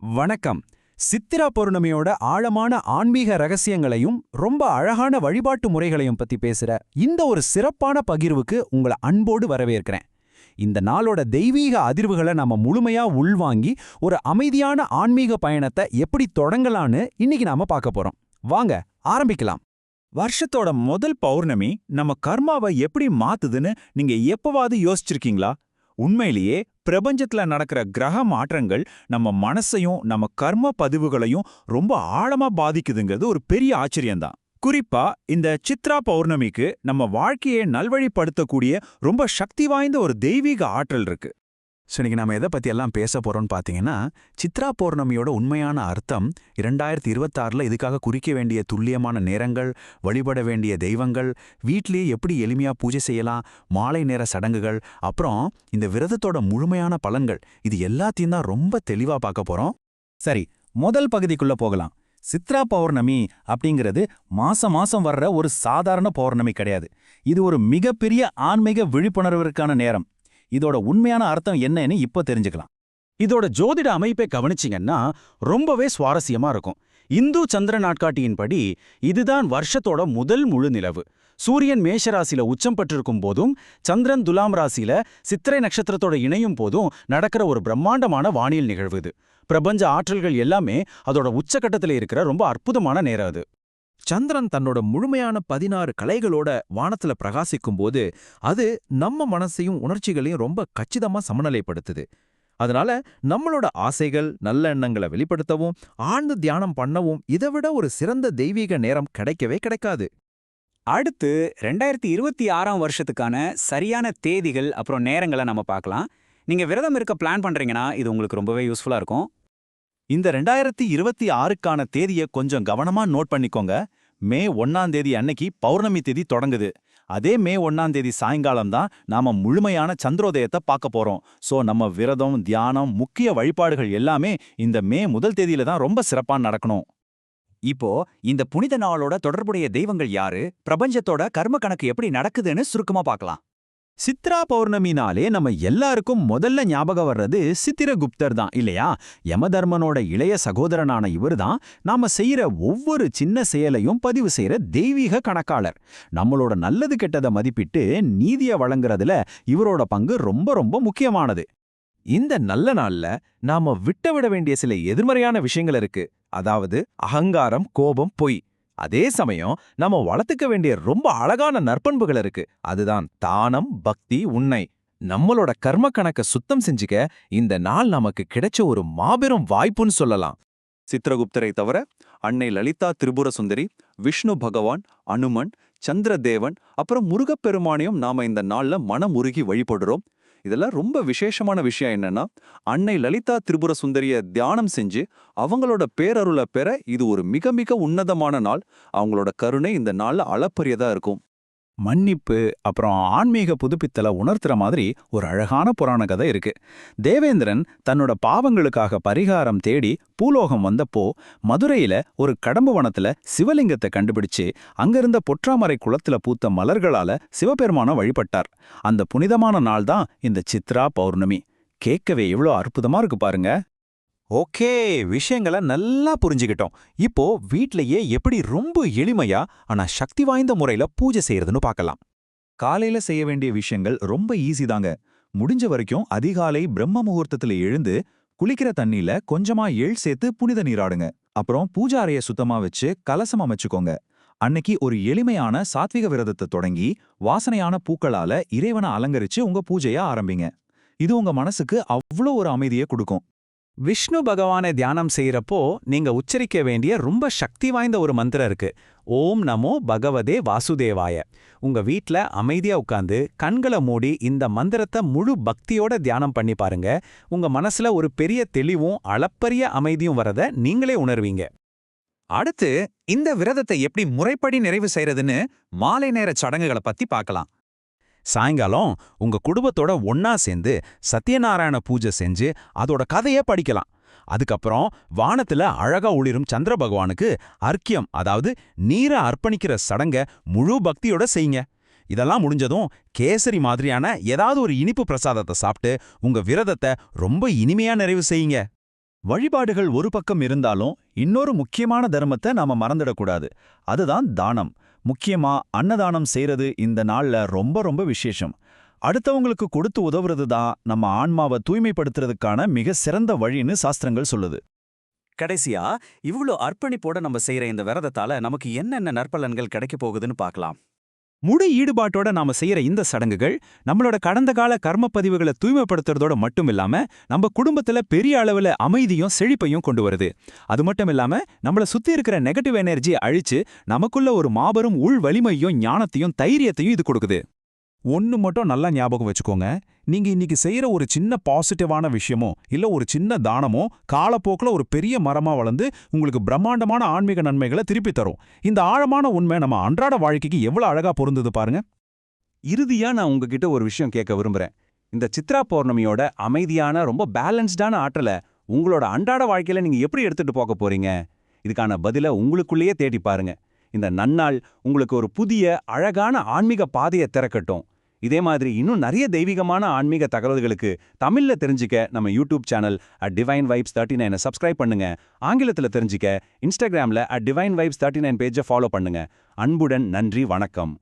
வணக்கம். சித்திரா பௌர்ணமியோட ஆழமான ஆன்மீக ரகசியங்களையும் ரொம்ப அழகான வழிபாட்டு முறைகளையும் பத்தி பேசுற இந்த ஒரு சிறப்பான பகிர்வுக்கு உங்களை அன்போடு வரவேற்கிறேன். இந்த நாளோட தெய்வீக அதிர்வுகளை நாம முழுமையா உள்வாங்கி ஒரு அமைதியான ஆன்மீக பயணத்தை எப்படி தொடங்கலான்னு இன்னைக்கு நாம பார்க்க போறோம். வாங்க ஆரம்பிக்கலாம். வருஷத்தோட முதல் பௌர்ணமி நம்ம கர்மாவை எப்படி மாத்துதுன்னு நீங்க எப்பவாவது யோசிச்சிருக்கீங்களா? உண்மையிலேயே பிரபஞ்சத்துல நடக்கிற கிரக மாற்றங்கள் நம்ம மனசையும் நம்ம கர்ம பதிவுகளையும் ரொம்ப ஆழமா பாதிக்குதுங்கிறது ஒரு பெரிய ஆச்சரியம்தான். குறிப்பா இந்த சித்ரா பௌர்ணமிக்கு நம்ம வாழ்க்கையை நல்வழிப்படுத்தக்கூடிய ரொம்ப சக்தி வாய்ந்த ஒரு தெய்வீக ஆற்றல் இருக்கு. இன்னைக்கு நாம எதை பத்தி எல்லாம் பேச போறோம்னு பாத்தீங்கன்னா, சித்ரா பௌர்ணமியோட உண்மையான அர்த்தம் 2026ல இதுக்காக குறிக்க வேண்டிய துல்லியமான நேரங்கள், வழிபட வேண்டிய தெய்வங்கள், வீட்லயே எப்படி எளிமையா பூஜை செய்யலாம், மாலை நேர சடங்குகள், அப்புறம் இந்த விரதத்தோட முழுமையான பலன்கள், இது எல்லாத்தையும் தான் ரொம்ப தெளிவா பார்க்க போறோம். சரி, முதல் பகுதிக்குள்ள போகலாம். சித்ரா பௌர்ணமி அப்படிங்கிறது மாசம் வர்ற ஒரு சாதாரண பௌர்ணமி கிடையாது. இது ஒரு மிகப்பெரிய ஆன்மீக விழிப்புணர்விற்கான நேரம். இதோட உண்மையான அர்த்தம் என்னன்னு இப்ப தெரிஞ்சுக்கலாம். இதோட ஜோதிட அமைப்பை கவனிச்சிங்கன்னா ரொம்பவே சுவாரஸ்யமா இருக்கும். இந்து சந்திர நாட்காட்டியின்படி இதுதான் வருஷத்தோட முதல் முழு நிலவு. சூரியன் மேஷராசியில உச்சம் பெற்றிருக்கும் போதும் சந்திரன் துலாம் ராசியில சித்திரை நட்சத்திரத்தோட இணையும் போதும் நடக்கிற ஒரு பிரம்மாண்டமான வானியல் நிகழ்வு இது. பிரபஞ்ச ஆற்றல்கள் எல்லாமே அதோட உச்சக்கட்டத்தில் இருக்கிற ரொம்ப அற்புதமான நேரம் அது. சந்திரன் தன்னோட முழுமையான 16 கலைகளோட வானத்துல பிரகாசிக்கும் போது அது நம்ம மனசையும் உணர்ச்சிகளையும் ரொம்ப கச்சிதமா சமநிலைப்படுத்துது. அதனால நம்மளோட ஆசைகள், நல்ல எண்ணங்களை வெளிப்படுத்தவும் ஆழ்ந்து தியானம் பண்ணவும் இதைவிட ஒரு சிறந்த தெய்வீக நேரம் கிடைக்கவே கிடைக்காது. அடுத்து 2026ஆம் வருஷத்துக்கான சரியான தேதிகள் அப்புறம் நேரங்களை நம்ம பார்க்கலாம். நீங்க விரதம் இருக்க பிளான் பண்றீங்கன்னா இது உங்களுக்கு ரொம்பவே யூஸ்ஃபுல்லா இருக்கும். இந்த 2026க்கான தேதியை கொஞ்சம் கவனமா நோட் பண்ணிக்கோங்க. மே 1ஆம் தேதி அன்னைக்கு பௌர்ணமி தேதி தொடங்குது. அதே மே 1ஆம் தேதி சாயங்காலம் தான் நாம முழுமையான சந்திரோதயத்தை பார்க்க போறோம். சோ நம்ம விரதம், தியானம், முக்கிய வழிபாடுகள் எல்லாமே இந்த மே முதல் தேதியில தான் ரொம்ப சிறப்பா நடக்கணும். இப்போ இந்த புனித நாளோட தொடர்புடைய தெய்வங்கள் யாரு, பிரபஞ்சத்தோட கர்ம கணக்கு எப்படி நடக்குதுன்னு சுருக்கமா பார்க்கலாம். சித்ரா பௌர்ணமினாலே நம்ம எல்லாருக்கும் முதல்ல ஞாபகம் வர்றது சித்திரகுப்தர் தான் இல்லையா? யமதர்மனோட இளைய சகோதரனான இவர் தான் நாம செய்யற ஒவ்வொரு சின்ன செயலையும் பதிவு செய்யற தெய்வீக கணக்காளர். நம்மளோட நல்லது கெட்டதை மதிப்பிட்டு நீதியை வழங்குறதுல இவரோட பங்கு ரொம்ப ரொம்ப முக்கியமானது. இந்த நல்ல நாள்ல நாம விட வேண்டிய சில எதிர்மறையான விஷயங்கள் இருக்கு. அதாவது அகங்காரம், கோபம், பொய். அதே சமயம் நம்ம வளர்த்துக்க வேண்டிய ரொம்ப அழகான நற்பண்புகள் இருக்கு. அதுதான் தானம், பக்தி, உண்மை. நம்மளோட கர்ம கணக்க சுத்தம் செஞ்சுக்க இந்த நாள் நமக்கு கிடைச்ச ஒரு மாபெரும் வாய்ப்புன்னு சொல்லலாம். சித்திரகுப்தரை தவிர அன்னை லலிதா திரிபுர சுந்தரி, விஷ்ணு பகவான், அனுமன், சந்திரதேவன், அப்புறம் முருகப்பெருமானையும் நாம இந்த நாள்ல மனம் உருகி வழிபடுறோம். இதெல்லாம் ரொம்ப விசேஷமான விஷயம் என்னன்னா, அன்னை லலிதா திரிபுர சுந்தரிய தியானம் செஞ்சு அவங்களோட பேரருளை பெற இது ஒரு மிக மிக உன்னதமான நாள். அவங்களோட கருணை இந்த நாள்ல அளப்பரியதா இருக்கும். மன்னிப்பு அப்புறம் ஆன்மீக புதுப்பித்தலை உணர்த்துற மாதிரி ஒரு அழகான புராண கதை இருக்கு. தேவேந்திரன் தன்னோட பாவங்களுக்காக பரிகாரம் தேடி பூலோகம் வந்தப்போ மதுரையில ஒரு கடம்பு வனத்துல சிவலிங்கத்தை கண்டுபிடிச்சு அங்கிருந்த பொற்றாமரை குளத்துல பூத்த மலர்களால சிவபெருமான வழிபட்டார். அந்த புனிதமான நாள் தான் இந்த சித்ரா பௌர்ணமி. கேட்கவே எவ்வளோ அற்புதமா இருக்கு பாருங்க. ஓகே, விஷயங்களை நல்லா புரிஞ்சுக்கிட்டோம். இப்போ வீட்லயே எப்படி ரொம்ப எளிமையா ஆனா சக்தி வாய்ந்த முறையில பூஜை செய்யறதுன்னு பார்க்கலாம். காலையில செய்ய வேண்டிய விஷயங்கள் ரொம்ப ஈஸி தாங்க. முடிஞ்ச வரைக்கும் அதிகாலை பிரம்ம முகூர்த்தத்துல எழுந்து குளிக்கிற தண்ணியில கொஞ்சமா எள் சேர்த்து புனித நீராடுங்க. அப்புறம் பூஜா அறைய சுத்தமா வச்சு கலசம் அமைச்சுக்கோங்க. அன்னைக்கு ஒரு எளிமையான சாத்விக விரதத்தை தொடங்கி வாசனையான பூக்களால இறைவனை அலங்கரிச்சு உங்க பூஜைய ஆரம்பிங்க. இது உங்க மனசுக்கு அவ்வளோ ஒரு அமைதியை கொடுக்கும். விஷ்ணு பகவானை தியானம் செய்யறப்போ நீங்க உச்சரிக்க வேண்டிய ரொம்ப சக்தி வாய்ந்த ஒரு மந்திரம் இருக்கு. ஓம் நமோ பகவதே வாசுதேவாய. உங்க வீட்ல அமைதியா உட்காந்து கண்களை மூடி இந்த மந்திரத்தை முழு பக்தியோட தியானம் பண்ணி பாருங்க. உங்க மனசுல ஒரு பெரிய தெளிவும் அளப்பரிய அமைதியும் வரத நீங்களே உணர்வீங்க. அடுத்து இந்த விரதத்தை எப்படி முறைப்படி நிறைவு செய்யறதுன்னு மாலை நேர சடங்குகளை பத்தி பார்க்கலாம். சாயங்காலம் உங்க குடும்பத்தோட ஒன்னா சேர்ந்து சத்யநாராயண பூஜை செஞ்சு அதோட கதையை படிக்கலாம். அதுக்கப்புறம் வானத்துல அழகா ஒளிரும் சந்திர பகவானுக்கு அர்க்கியம், அதாவது நீரை அர்ப்பணிக்கிற சடங்க முழு பக்தியோட செய்யுங்க. இதெல்லாம் முடிஞ்சதும் கேசரி மாதிரியான ஏதாவது ஒரு இனிப்பு பிரசாதத்தை சாப்பிட்டு உங்க விரதத்தை ரொம்ப இனிமையா நிறைவு செய்யுங்க. வழிபாடுகள் ஒரு பக்கம் இருந்தாலும் இன்னொரு முக்கியமான தர்மத்தை நாம மறந்துடக்கூடாது. அதுதான் தானம். முக்கியமா அன்னதானம் செய்யறது இந்த நாள்ல ரொம்ப ரொம்ப விசேஷம். அடுத்தவங்களுக்கு கொடுத்து உதவுறது தான் நம்ம ஆன்மாவை தூய்மைப்படுத்துறதுக்கான மிக சிறந்த வழின்னு சாஸ்திரங்கள் சொல்லுது. கடைசியா இவ்ளோ அர்ப்பணிப்போட நம்ம செய்யற இந்த விரதத்தால நமக்கு என்னென்ன நற்பலன்கள் கிடைக்க போகுதுன்னு பார்க்கலாம். முழு ஈடுபாட்டோட நாம செய்யற இந்த சடங்குகள் நம்மளோட கடந்த கால கர்ம பதிவுகளை தூய்மைப்படுத்துறதோட மட்டும் இல்லாம நம்ம குடும்பத்துல பெரிய அளவுல அமைதியும் செழிப்பையும் கொண்டு வருது. அது மட்டும் இல்லாம நம்மள சுத்தி இருக்கிற நெகட்டிவ் எனர்ஜி அழிச்சு நமக்குள்ள ஒரு மாபெரும் உள் வலிமையும் ஞானத்தையும் தைரியத்தையும் இது கொடுக்குது. ஒன்னு மட்டும் நல்லா ஞாபகம் வச்சுக்கோங்க, நீங்க இன்னைக்கு செய்யற ஒரு சின்ன பாசிட்டிவான விஷயமோ இல்ல ஒரு சின்ன தானமோ காலப்போக்குல ஒரு பெரிய மரமா வளர்ந்து உங்களுக்கு பிரம்மாண்டமான ஆன்மீக நன்மைகளை திருப்பி தரும். இந்த ஆழமான உண்மை நம்ம அன்றாட வாழ்க்கைக்கு எவ்வளவு அழகா பொருந்தது பாருங்க. இறுதியா நான் உங்ககிட்ட ஒரு விஷயம் கேட்க விரும்புறேன். இந்த சித்ரா பௌர்ணமியோட அமைதியான ரொம்ப பேலன்ஸ்டான ஆற்றலை உங்களோட அன்றாட வாழ்க்கையில நீங்க எப்படி எடுத்துட்டு போக போறீங்க? இதுக்கான பதில உங்களுக்குள்ளேயே தேடி பாருங்க. இந்த நன்னாள் உங்களுக்கு ஒரு புதிய அழகான ஆன்மீக பாதையை திறக்கட்டும். இதே மாதிரி இன்னும் நிறைய தெய்வீகமான ஆன்மீக தகவல்களுக்கு தமிழ்ல தெரிஞ்சுக்க நம்ம YouTube channel Divine Vibes 39 subscribe பண்ணுங்க. ஆங்கிலத்துல தெரிஞ்சுக்க இன்ஸ்டாகிராம்ல Divine Vibes 39 பேஜை ஃபாலோ பண்ணுங்க. அன்புடன் நன்றி, வணக்கம்.